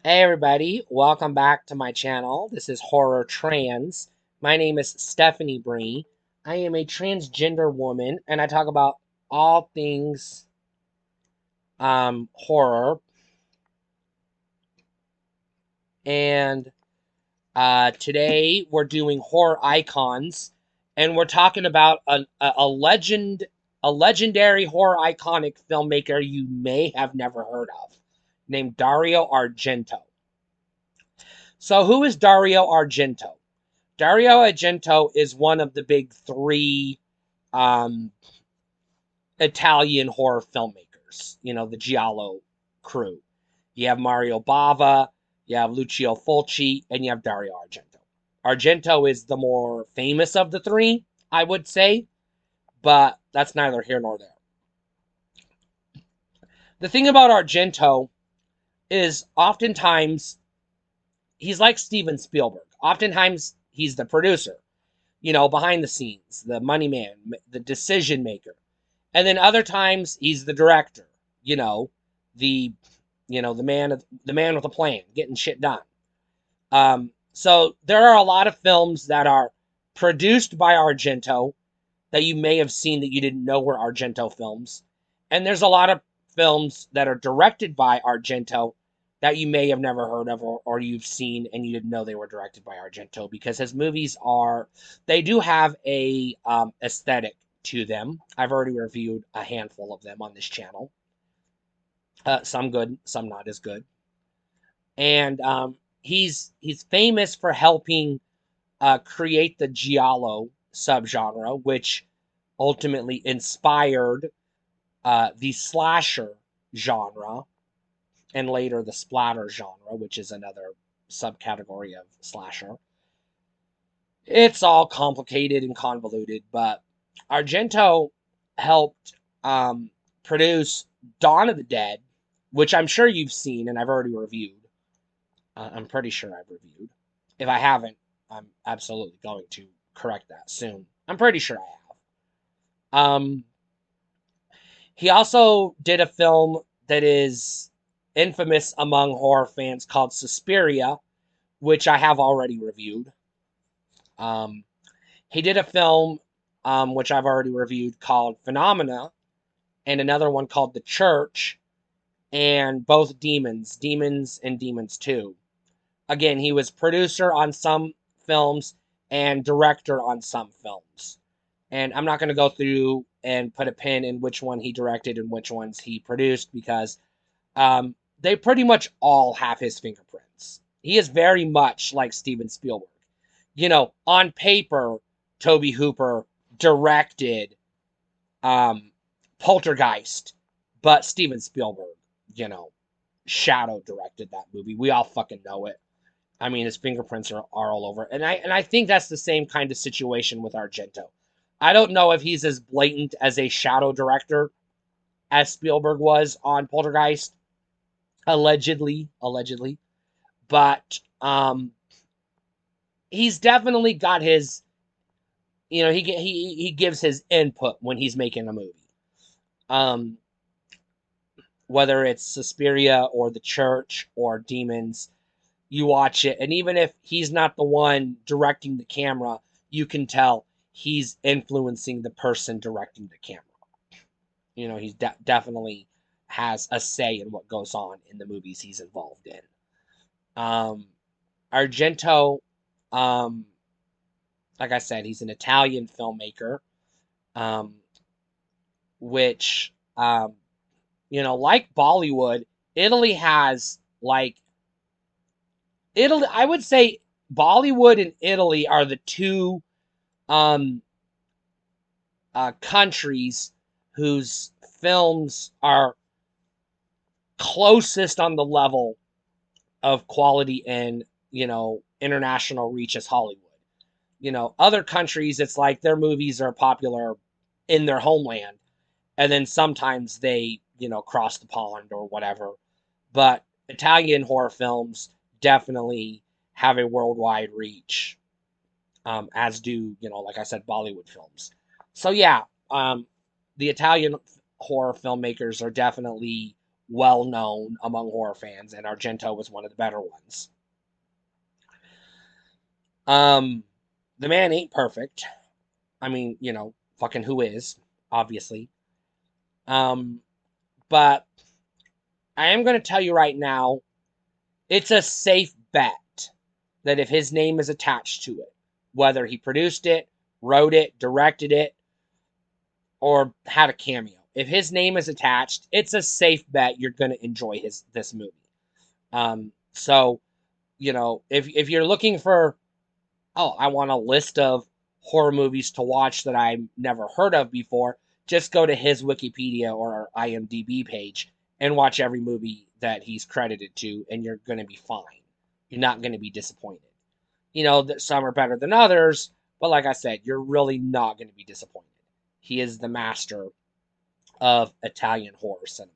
Hey everybody, welcome back to my channel. This is Horror Trans. My name is Stephanie Bree. I am a transgender woman and I talk about all things horror. And today we're doing horror icons and we're talking about a legendary horror iconic filmmaker you may have never heard of named Dario Argento. So who is Dario Argento? Dario Argento is one of the big three um, Italian horror filmmakers. You know, the Giallo crew. You have Mario Bava, you have Lucio Fulci, and you have Dario Argento. Argento is the more famous of the three, I would say, but that's neither here nor there. The thing about Argento is oftentimes he's like Steven Spielberg. Oftentimes he's the producer, behind the scenes, the money man, the decision maker. And then other times he's the director, you know, the the man with a plan, getting shit done. So there are a lot of films that are produced by Argento that you may have seen that you didn't know were Argento films. And there's a lot of films that are directed by Argento that you may have never heard of or you've seen and you didn't know they were directed by Argento because his movies they do have a aesthetic to them. I've already reviewed a handful of them on this channel. Some good, some not as good. And he's famous for helping create the giallo subgenre, which ultimately inspired the slasher genre and later the splatter genre, which is another subcategory of slasher. It's all complicated and convoluted, but Argento helped produce Dawn of the Dead, which I'm sure you've seen and I've already reviewed. I'm pretty sure I've reviewed. If I haven't, I'm absolutely going to correct that soon. I'm pretty sure I have. He also did a film that is infamous among horror fans called Suspiria, which I have already reviewed. Um, he did a film which I've already reviewed called Phenomena, and another one called The Church, and both Demons and Demons 2. Again, he was producer on some films and director on some films. And I'm not going to go through and put a pin in which one he directed and which ones he produced because they pretty much all have his fingerprints. He is very much like Steven Spielberg. On paper, Toby Hooper directed Poltergeist, but Steven Spielberg, shadow directed that movie. We all fucking know it. I mean, his fingerprints are all over. And I think that's the same kind of situation with Argento. I don't know if he's as blatant as a shadow director as Spielberg was on Poltergeist, allegedly, but he's definitely got his, he gives his input when he's making a movie. Um, whether it's Suspiria or The Church or Demons, you watch it, and even if he's not the one directing the camera, you can tell he's influencing the person directing the camera. He's definitely has a say in what goes on in the movies he's involved in. Argento, um, like I said, he's an Italian filmmaker, um, which, like Bollywood, Italy has like Italy. I would say Bollywood and Italy are the two um, countries whose films are closest on the level of quality and international reach as Hollywood. Other countries, it's like their movies are popular in their homeland, and then sometimes they cross the pond or whatever. But Italian horror films definitely have a worldwide reach, as do like I said, Bollywood films. So yeah, the Italian horror filmmakers are definitely well known among horror fans, and Argento was one of the better ones. Um, the man ain't perfect. I mean, fucking who is, obviously. Um, but I am going to tell you right now, it's a safe bet that if his name is attached to it, whether he produced it, wrote it, directed it, or had a cameo, if his name is attached, it's a safe bet you're going to enjoy this movie. So if you're looking for, oh, I want a list of horror movies to watch that I've never heard of before, just go to his Wikipedia or IMDb page and watch every movie that he's credited to, and you're going to be fine. You're not going to be disappointed. That some are better than others, but like I said, you're really not going to be disappointed. He is the master of Italian horror cinema.